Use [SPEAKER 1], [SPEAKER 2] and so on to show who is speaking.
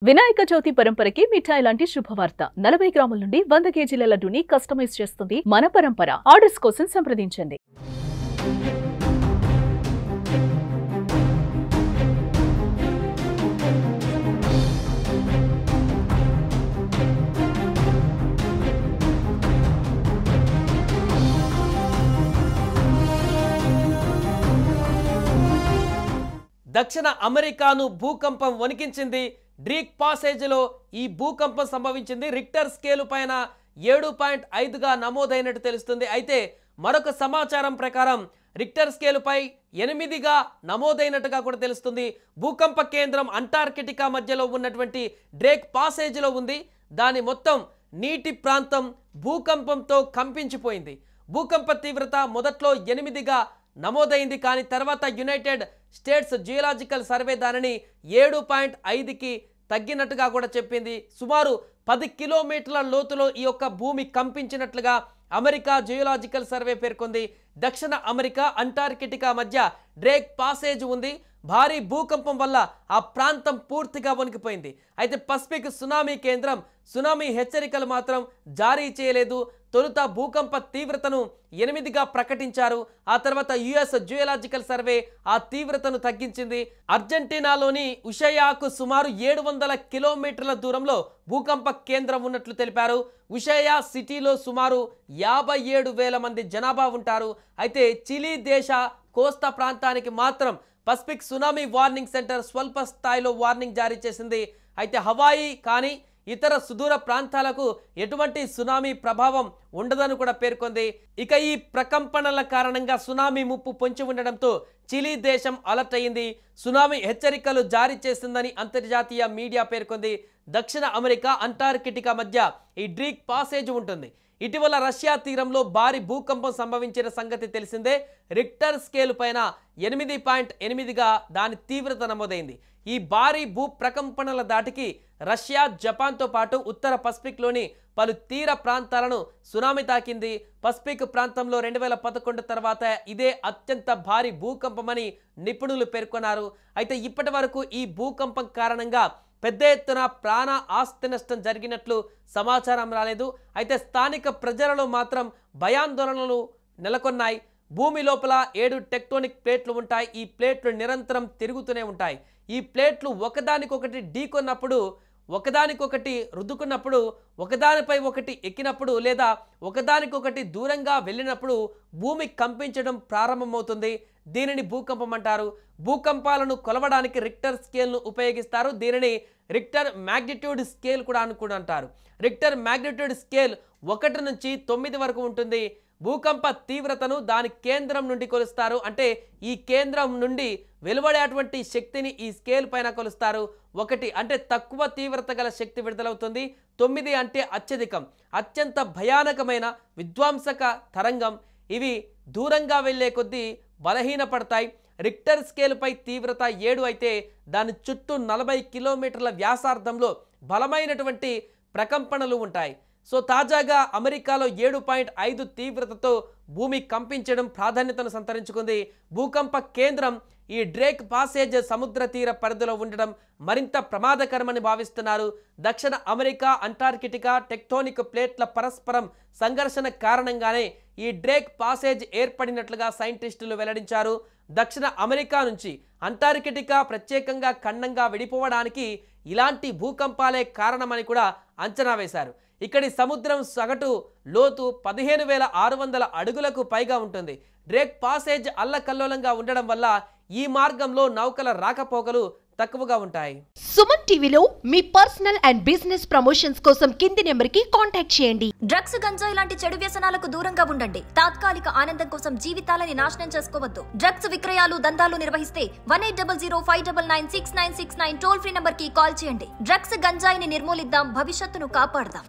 [SPEAKER 1] వినాయక చవితి పరంపరకి మిఠాయి లాంటి శుభవార్త 40 గ్రాముల నుండి 100 కేజీల లడ్డూని కస్టమైజ్ చేస్తుంది మన పరంపర. ఆర్డర్స్ కోసం సంప్రదించండి.
[SPEAKER 2] దక్షిణ అమెరికాను భూకంపం వణికించింది. డ్రీక్ పాసేజ్లో ఈ భూకంపం సంభవించింది. రిక్టర్ స్కేలు పైన 7.5గా నమోదైనట్టు తెలుస్తుంది. అయితే మరొక సమాచారం ప్రకారం రిక్టర్ స్కేలుపై 8గా నమోదైనట్టుగా కూడా తెలుస్తుంది. భూకంప కేంద్రం అంటార్కిటికా మధ్యలో ఉన్నటువంటి డ్రేక్ పాసేజ్లో ఉంది. దాని మొత్తం నీటి ప్రాంతం భూకంపంతో కంపించిపోయింది. భూకంప తీవ్రత మొదట్లో 8గా నమోదైంది. కానీ తర్వాత యునైటెడ్ స్టేట్స్ జియోలాజికల్ సర్వే దానిని 7.5కి తగ్గినట్టుగా కూడా చెప్పింది. సుమారు 10 కిలోమీటర్ల లోతులో ఈ యొక్క భూమి కంపించినట్లుగా అమెరికా జియోలాజికల్ సర్వే పేర్కొంది. దక్షిణ అమెరికా అంటార్కిటికా మధ్య డ్రేక్ పాసేజ్ ఉంది. భారీ భూకంపం వల్ల ఆ ప్రాంతం పూర్తిగా వణికిపోయింది. అయితే పసిఫిక్ సునామీ కేంద్రం సునామీ హెచ్చరికలు మాత్రం జారీ చేయలేదు. తొలుత భూకంప తీవ్రతను 8గా ప్రకటించారు. ఆ తర్వాత యుఎస్ జియోలాజికల్ సర్వే ఆ తీవ్రతను తగ్గించింది. అర్జెంటీనాలోని ఉషయాకు సుమారు 700 కిలోమీటర్ల దూరంలో భూకంప కేంద్రం ఉన్నట్లు తెలిపారు. ఉషయా సిటీలో సుమారు 57,000 మంది జనాభా ఉంటారు. అయితే చిలీ దేశ కోస్తా ప్రాంతానికి మాత్రం పసిఫిక్ సునామీ వార్నింగ్ సెంటర్ స్వల్ప స్థాయిలో వార్నింగ్ జారీ చేసింది. అయితే హవాయి కానీ ఇతర సుదూర ప్రాంతాలకు ఎటువంటి సునామీ ప్రభావం ఉండదని కూడా పేర్కొంది. ఇక ఈ ప్రకంపనల కారణంగా సునామీ ముప్పు పొంచి ఉండడంతో చిలీ దేశం అలర్ట్ అయింది. సునామీ హెచ్చరికలు జారీ చేసిందని అంతర్జాతీయ మీడియా పేర్కొంది. దక్షిణ అమెరికా అంటార్కిటికా మధ్య ఈ డ్రీక్ పాసేజ్ ఉంటుంది. ఇటీవల రష్యా తీరంలో భారీ భూకంపం సంభవించిన సంగతి తెలిసిందే. రిక్టర్ స్కేలు పైన 8.8గా దాని తీవ్రత నమోదైంది. ఈ భారీ భూ ప్రకంపనల దాటికి రష్యా, జపాన్తో పాటు ఉత్తర పసిఫిక్లోని పలు తీర ప్రాంతాలను సునామీ తాకింది. పసిఫిక్ ప్రాంతంలో 2011 తర్వాత ఇదే అత్యంత భారీ భూకంపమని నిపుణులు పేర్కొన్నారు. అయితే ఇప్పటి వరకు ఈ భూకంపం కారణంగా పెద్ద ఎత్తున ప్రాణ ఆస్తి నష్టం జరిగినట్లు సమాచారం రాలేదు. అయితే స్థానిక ప్రజలలో మాత్రం భయాందోళనలు నెలకొన్నాయి. భూమి లోపల 7 టెక్టోనిక్ ప్లేట్లు ఉంటాయి. ఈ ప్లేట్లు నిరంతరం తిరుగుతూనే ఉంటాయి. ఈ ప్లేట్లు ఒకదానికొకటి ఢీకొన్నప్పుడు, ఒకదానికొకటి రుద్దుకున్నప్పుడు, ఒకదానిపై ఒకటి ఎక్కినప్పుడు లేదా ఒకదానికొకటి దూరంగా వెళ్ళినప్పుడు భూమి కంపించడం ప్రారంభమవుతుంది. దీనిని భూకంపం అంటారు. భూకంపాలను కొలవడానికి రిక్టర్ స్కేల్ను ఉపయోగిస్తారు. దీనిని రిక్టర్ మ్యాగ్నిట్యూడ్ స్కేల్ కూడా అంటారు. రిక్టర్ మ్యాగ్నిట్యూడ్ స్కేల్ 1 నుంచి 9 వరకు ఉంటుంది. భూకంప తీవ్రతను దాని కేంద్రం నుండి కొలుస్తారు. అంటే ఈ కేంద్రం నుండి వెలువడేటువంటి శక్తిని ఈ స్కేల్ పైన కొలుస్తారు. 1 అంటే తక్కువ తీవ్రత గల శక్తి విడుదలవుతుంది. 9 అంటే అత్యధికం, అత్యంత భయానకమైన విధ్వంసక తరంగం. ఇవి దూరంగా వెళ్లే కొద్దీ బలహీనపడతాయి. రిక్టర్ స్కేలుపై తీవ్రత 7 అయితే దాని చుట్టూ 40 కిలోమీటర్ల వ్యాసార్థంలో బలమైనటువంటి ప్రకంపనలు ఉంటాయి. సో తాజాగా అమెరికాలో 7.5 తీవ్రతతో భూమి కంపించడం ప్రాధాన్యతను సంతరించుకుంది. భూకంప కేంద్రం ఈ డ్రేక్ పాసేజ్ సముద్ర తీర పరిధిలో ఉండడం మరింత ప్రమాదకరమని భావిస్తున్నారు. దక్షిణ అమెరికా అంటార్కిటికా టెక్టోనిక్ ప్లేట్ల పరస్పరం సంఘర్షణ కారణంగానే ఈ డ్రేక్ పాసేజ్ ఏర్పడినట్లుగా సైంటిస్టులు వెల్లడించారు. దక్షిణ అమెరికా నుంచి అంటార్కిటికా ప్రత్యేకంగా ఖండంగా విడిపోవడానికి ఇలాంటి భూకంపాలే కారణమని కూడా అంచనా వేశారు. ఇక్కడి సముద్రం సగటు లోతు 15,600 అడుగులకు పైగా ఉంటుంది. డ్రేక్ పాసేజ్ అల్లకల్లోలంగా ఉండడం వల్ల ఈ మార్గంలో నౌకల రాకపోకలు తక్కువగా ఉంటాయి.
[SPEAKER 3] సుమన్ టీవీలో మీ పర్సనల్ అండ్ బిజినెస్ ప్రమోషన్స్ కోసం కింది నెంబర్కి కాంటాక్ట్ చేయండి.
[SPEAKER 4] డ్రగ్స్, గంజాయి లాంటి చెడు వ్యసనాలకు దూరంగా ఉండండి. తాత్కాలిక ఆనందం కోసం జీవితాలని నాశనం చేసుకోవద్దు. డ్రగ్స్ విక్రయాలు, దందాలు నిర్వహిస్తే 180059969969 టోల్ ఫ్రీ నంబర్ కి కాల్ చేయండి. డ్రగ్స్, గంజాయిని నిర్మూలిద్దాం, భవిష్యత్తును కాపాడదాం.